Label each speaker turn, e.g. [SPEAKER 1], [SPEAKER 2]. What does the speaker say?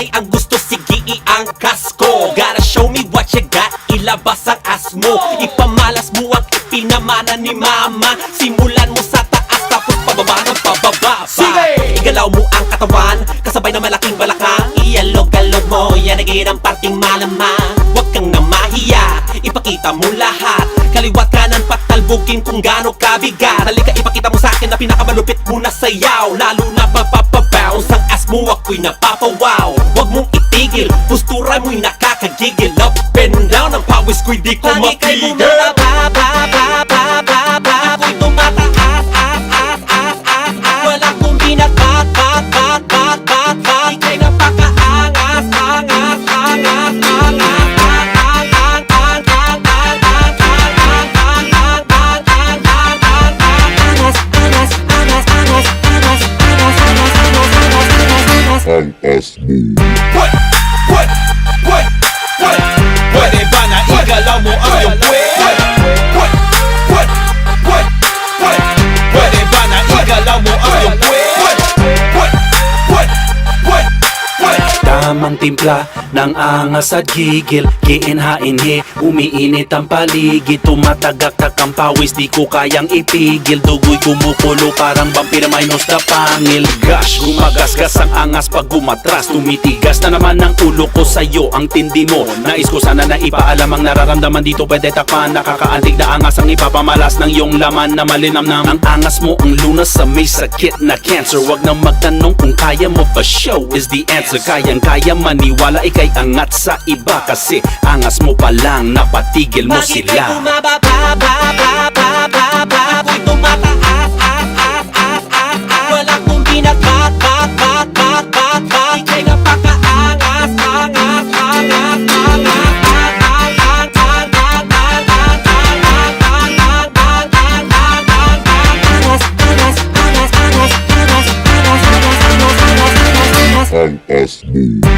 [SPEAKER 1] ay ang gusto, sige iangkas ko. Gotta show me what you got, ilabas ang ass mo. Ipamalas mo ang ipinamana ni mama. Simulan mo sa taas tapos pababa ng pababa. Sige! Igalaw mo ang katawan, kasabay na malaking balakang. Ialog-alog mo, yan ang parting malama. Huwag kang namahiya, ipakita mo lahat. Kaliwat kanan patalbugin kung gaano kabigat. Halika ipakita mo sa akin na pinakamalupit mo na sayaw. Lalo na papapabounce ang ass mo, ako'y napapawaw. Huwag mong itigil, postura mo'y nakakagigil. Up and down, ang pawis ko'y di ko mapigil. Pangikay bumababa, ako'y tumataas, walang kumbinat, ika'y napakaangas,
[SPEAKER 2] ang ass mo.
[SPEAKER 3] Pwede ba na igalaw mo ang iyong puwet? Pwede ba na igalaw mo ang iyong puwet?
[SPEAKER 4] Tamang timpla ng angas at gigil, giinhainhi, umiinit ang paligid. Tumatagaktak ang pawis, di ko kayang ipigil. Dugoy kumukulo, parang vampire minus na pangil. Gosh, gumagasgas ang angas pag gumatras. Tumitigas na naman ang ulo ko sa'yo, ang tindi mo. Nais ko sana na ipaalam ang nararamdaman dito, pwede takpan. Nakakaantig na angas ang ipapamalas ng iyong laman na malinamnam. Ang angas mo ang lunas sa may sakit na cancer. Wag nang magtanong kung kaya mo ba, show is the answer. Kayang-kaya maniwala, ika'y angat sa iba. Kasi angas mo pa lang, napatigil mo sila.
[SPEAKER 1] Pangikay bumababa, ako'y tumataas, walang kumbinat, ika'y napakaangas,
[SPEAKER 2] Ang ass mo.